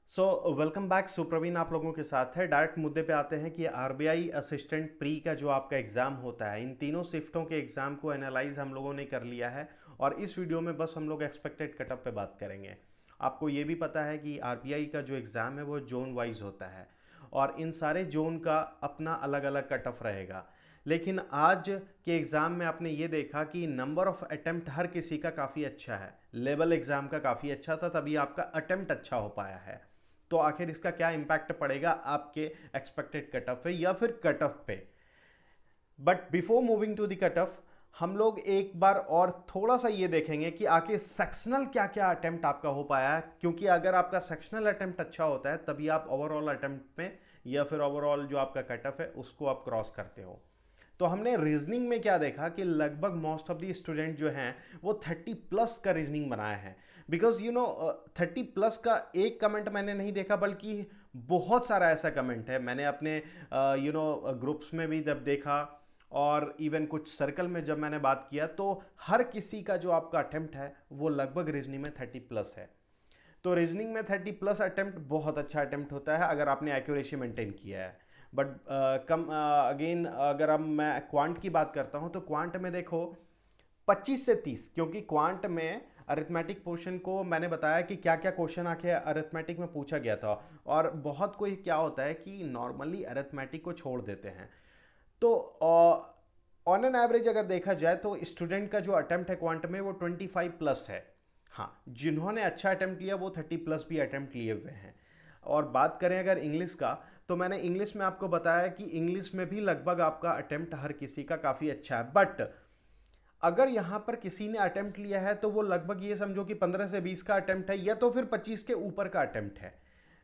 Welcome back. Supraveen आप लोगों के साथ है। डायरेक्ट मुद्दे पे आते हैं कि आरबीआई असिस्टेंट प्री का जो आपका एग्ज़ाम होता है, इन तीनों शिफ्टों के एग्ज़ाम को एनालाइज हम लोगों ने कर लिया है और इस वीडियो में बस हम लोग एक्सपेक्टेड कटअप पे बात करेंगे। आपको ये भी पता है कि आरबीआई का जो एग्ज़ाम है वो जोन वाइज होता है और इन सारे जोन का अपना अलग अलग कट ऑफ रहेगा। लेकिन आज के एग्ज़ाम में आपने ये देखा कि नंबर ऑफ अटेम्प्ट हर किसी का काफ़ी अच्छा है। लेवल एग्ज़ाम का काफ़ी अच्छा था, तभी आपका अटेम्प्ट अच्छा हो पाया है। तो आखिर इसका क्या इम्पैक्ट पड़ेगा आपके एक्सपेक्टेड कट ऑफ पे या फिर कट ऑफ पे। But before moving to the cut off, हम लोग एक बार और थोड़ा सा ये देखेंगे कि आखिर सेक्शनल क्या क्या अटेम्प्ट आपका हो पाया है, क्योंकि अगर आपका सेक्शनल अटेम्प्ट अच्छा होता है तभी आप ओवरऑल अटेम्प्ट में या फिर ओवरऑल जो आपका कट ऑफ है उसको आप क्रॉस करते हो। तो हमने रीजनिंग में क्या देखा कि लगभग मोस्ट ऑफ द स्टूडेंट जो हैं वो 30 प्लस का रीजनिंग बनाए हैं। बिकॉज 30 प्लस का एक कमेंट मैंने नहीं देखा, बल्कि बहुत सारा ऐसा कमेंट है मैंने अपने ग्रुप्स में भी जब देखा और इवन कुछ सर्कल में जब मैंने बात किया, तो हर किसी का जो आपका अटेम्प्ट है वो लगभग रीजनिंग में 30 प्लस है। तो रीजनिंग में 30 प्लस अटेम्प्ट बहुत अच्छा अटेम्प्ट होता है अगर आपने एक्यूरेसी मेंटेन किया है। बट कम अगेन अगर अब मैं क्वांट की बात करता हूँ तो क्वांट में देखो 25 से 30, क्योंकि क्वांट में अरिथमेटिक पोर्शन को मैंने बताया कि क्या क्या क्वेश्चन आके अरिथमेटिक में पूछा गया था। और बहुत कोई क्या होता है कि नॉर्मली अरिथमेटिक को छोड़ देते हैं। तो ऑन एन एवरेज अगर देखा जाए तो स्टूडेंट का जो अटेम्प्ट है क्वांट में वो 25 प्लस है। हाँ, जिन्होंने अच्छा अटेम्प्ट लिया वो 30 प्लस भी अटेम्प्ट लिए हुए हैं। और बात करें अगर इंग्लिश का, तो मैंने इंग्लिश में आपको बताया कि इंग्लिश में भी लगभग आपका अटेम्प्ट हर किसी का काफ़ी अच्छा है। बट अगर यहाँ पर किसी ने अटेम्प्ट लिया है तो वो लगभग ये समझो कि 15 से 20 का अटेम्प्ट है या तो फिर 25 के ऊपर का अटेम्प्ट है।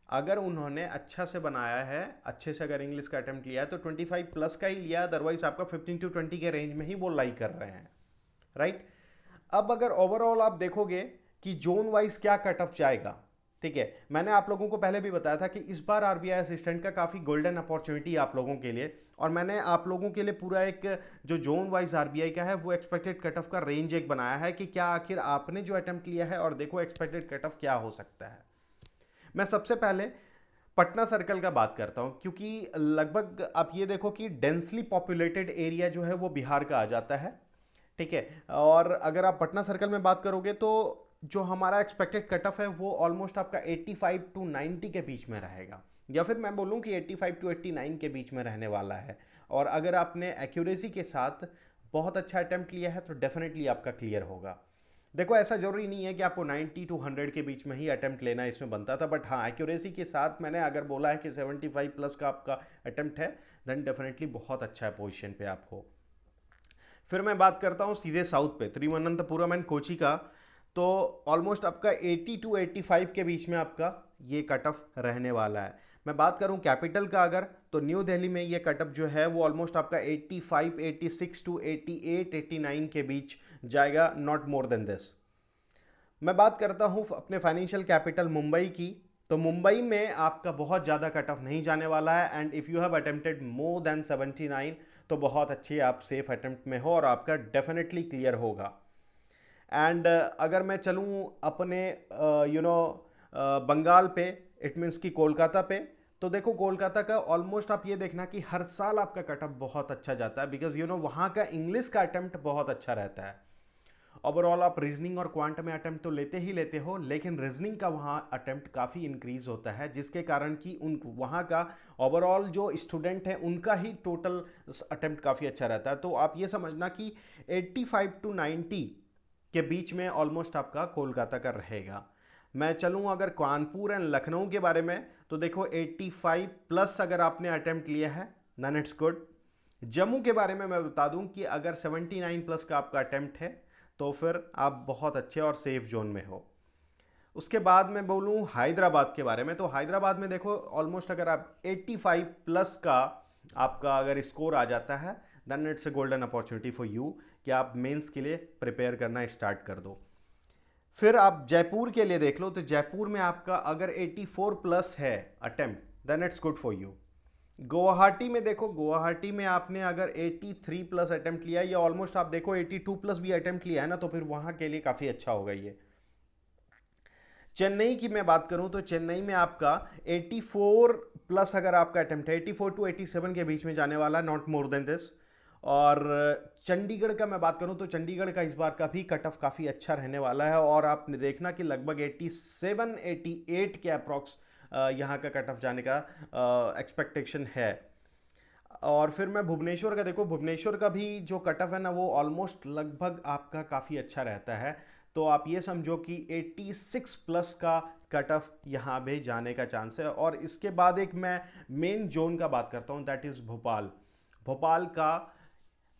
अगर उन्होंने अच्छा से बनाया है, अच्छे से अगर इंग्लिश का अटेम्प्ट लिया है तो 25 प्लस का ही लिया, अदरवाइज आपका 15 टू 20 के रेंज में ही वो लाई कर रहे हैं। राइट। अब अगर ओवरऑल आप देखोगे कि जोन वाइज क्या कट ऑफ जाएगा, ठीक है, मैंने आप लोगों को पहले भी बताया था कि इस बार आरबीआई असिस्टेंट का काफ़ी गोल्डन अपॉर्चुनिटी आप लोगों के लिए, और मैंने आप लोगों के लिए पूरा एक जो जोन वाइज आरबीआई का है वो एक्सपेक्टेड कट ऑफ का रेंज एक बनाया है कि क्या आखिर आपने जो अटेम्प्ट लिया है और देखो एक्सपेक्टेड कट ऑफ क्या हो सकता है। मैं सबसे पहले पटना सर्कल का बात करता हूं, क्योंकि लगभग आप ये देखो कि डेंसली पॉपुलेटेड एरिया जो है वो बिहार का आ जाता है। ठीक है। और अगर आप पटना सर्कल में बात करोगे तो जो हमारा एक्सपेक्टेड कट ऑफ है वो ऑलमोस्ट आपका 85 टू 90 के बीच में रहेगा, या फिर मैं बोलूं कि 85 टू 89 के बीच में रहने वाला है। और अगर आपने एक्यूरेसी के साथ बहुत अच्छा अटेम्प्ट लिया है तो डेफिनेटली आपका क्लियर होगा। देखो, ऐसा जरूरी नहीं है कि आपको 90 टू 100 के बीच में ही अटेम्प्ट लेना इसमें बनता था, बट हाँ, एक्यूरेसी के साथ मैंने अगर बोला है कि 75 प्लस का आपका अटेम्प्ट है, देन डेफिनेटली बहुत अच्छा है पोजीशन पे आप हो। फिर मैं बात करता हूँ सीधे साउथ पे, तिरुवनंतपुरम एंड कोची का। तो ऑलमोस्ट आपका 80 टू 85 के बीच में आपका ये कट ऑफ रहने वाला है। मैं बात करूं कैपिटल का अगर, तो न्यू दिल्ली में ये कट ऑफ जो है वो ऑलमोस्ट आपका 85 86 टू 88 89 के बीच जाएगा, नॉट मोर देन दिस। मैं बात करता हूं अपने फाइनेंशियल कैपिटल मुंबई की, तो मुंबई में आपका बहुत ज़्यादा कट ऑफ नहीं जाने वाला है। And if you have attempted more than 79 तो बहुत अच्छी आप सेफ अटेम्प्ट में हो और आपका डेफिनेटली क्लियर होगा। एंड अगर मैं चलूँ अपने बंगाल पे, इट मीन्स कि कोलकाता पे, तो देखो कोलकाता का ऑलमोस्ट आप ये देखना कि हर साल आपका कट ऑफ बहुत अच्छा जाता है, बिकॉज वहाँ का इंग्लिश का अटेम्प्ट बहुत अच्छा रहता है। ओवरऑल आप रीजनिंग और क्वांट में अटेम्प्ट तो लेते ही लेते हो, लेकिन रीजनिंग का वहाँ अटेम्प्ट काफ़ी इंक्रीज होता है, जिसके कारण कि उन वहाँ का ओवरऑल जो स्टूडेंट है उनका ही टोटल अटेम्प्ट काफ़ी अच्छा रहता है। तो आप ये समझना कि 85 टू 90 के बीच में ऑलमोस्ट आपका कोलकाता का रहेगा। मैं चलूँ अगर कानपुर एंड लखनऊ के बारे में, तो देखो 85 प्लस अगर आपने अटेम्प्ट लिया है देन इट्स गुड। जम्मू के बारे में मैं बता दूं कि अगर 79 प्लस का आपका अटेम्प्ट है तो फिर आप बहुत अच्छे और सेफ जोन में हो। उसके बाद मैं बोलूं हैदराबाद के बारे में, तो हैदराबाद में देखो ऑलमोस्ट अगर आप 85 प्लस का आपका अगर स्कोर आ जाता है then it's a golden opportunity for you कि आप मेंस के लिए प्रिपेयर करना स्टार्ट कर दो। फिर आप जयपुर के लिए देख लो, तो जयपुर में आपका अगर 84 प्लस है attempt then it's good for you. Guwahati में देखो, गुवाहाटी में आपने अगर 83 प्लस अटेम्प्ट लिया या ऑलमोस्ट आप देखो 82 प्लस भी अटेम्प्ट लिया है ना, तो फिर वहां के लिए काफ़ी अच्छा होगा ये। चेन्नई की मैं बात करूं तो चेन्नई में आपका 84 प्लस अगर आपका अटेम्प्ट है, 84 टू 87 के बीच में जाने वाला, नॉट मोर देन दिस। और चंडीगढ़ का मैं बात करूं तो चंडीगढ़ का इस बार का भी कट ऑफ काफ़ी अच्छा रहने वाला है, और आपने देखना कि लगभग 87 88 के अप्रॉक्स यहाँ का कट ऑफ जाने का एक्सपेक्टेशन है। और फिर मैं भुवनेश्वर का देखो, भुवनेश्वर का भी जो कट ऑफ है ना वो ऑलमोस्ट लगभग आपका काफ़ी अच्छा रहता है। तो आप ये समझो कि 86 प्लस का कट ऑफ यहाँ पे जाने का चांस है। और इसके बाद एक मैं मेन जोन का बात करता हूँ, दैट इज़ भोपाल। भोपाल का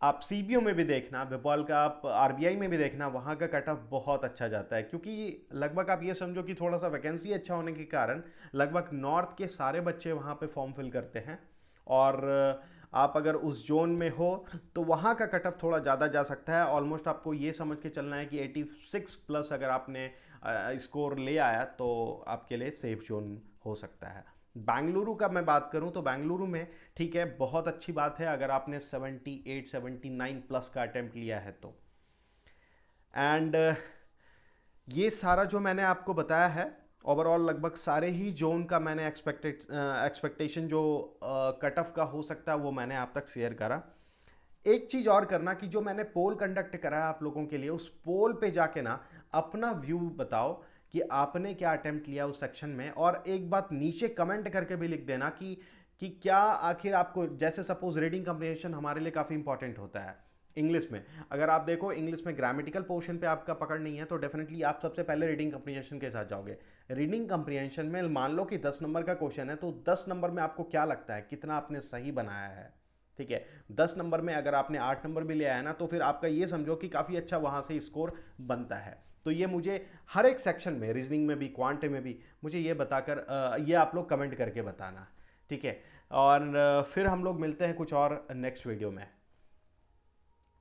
आप सीबीओ में भी देखना, भोपाल का आप आरबीआई में भी देखना, वहाँ का कट ऑफ बहुत अच्छा जाता है, क्योंकि लगभग आप ये समझो कि थोड़ा सा वैकेंसी अच्छा होने के कारण लगभग नॉर्थ के सारे बच्चे वहाँ पे फॉर्म फिल करते हैं। और आप अगर उस जोन में हो तो वहाँ का कट ऑफ थोड़ा ज़्यादा जा सकता है। ऑलमोस्ट आपको ये समझ के चलना है कि 86 प्लस अगर आपने स्कोर ले आया तो आपके लिए सेफ जोन हो सकता है। बेंगलुरु का मैं बात करूं तो बेंगलुरु में ठीक है, बहुत अच्छी बात है अगर आपने 78 79 प्लस का अटेम्प्ट लिया है तो। एंड ये सारा जो मैंने आपको बताया है ओवरऑल, लगभग सारे ही जोन का मैंने एक्सपेक्टेशन जो कट ऑफ का हो सकता है वो मैंने आप तक शेयर करा। एक चीज़ और करना कि जो मैंने पोल कंडक्ट करा है आप लोगों के लिए, उस पोल पे जाके ना अपना व्यू बताओ कि आपने क्या अटेम्प्ट लिया उस सेक्शन में। और एक बात नीचे कमेंट करके भी लिख देना कि क्या आखिर आपको, जैसे सपोज रीडिंग कम्प्रिहेंशन हमारे लिए काफ़ी इंपॉर्टेंट होता है इंग्लिश में। अगर आप देखो इंग्लिश में ग्रामेटिकल पोर्शन पे आपका पकड़ नहीं है तो डेफिनेटली आप सबसे पहले रीडिंग कम्प्रिहेंशन के साथ जाओगे। रीडिंग कम्प्रिहेंशन में मान लो कि 10 नंबर का क्वेश्चन है तो 10 नंबर में आपको क्या लगता है कितना आपने सही बनाया है, ठीक है। 10 नंबर में अगर आपने 8 नंबर भी ले आया ना तो फिर आपका ये समझो कि काफ़ी अच्छा वहाँ से स्कोर बनता है। तो ये मुझे हर एक सेक्शन में, रीजनिंग में भी क्वांट में भी, मुझे ये बताकर ये आप लोग कमेंट करके बताना, ठीक है। और फिर हम लोग मिलते हैं कुछ और नेक्स्ट वीडियो में।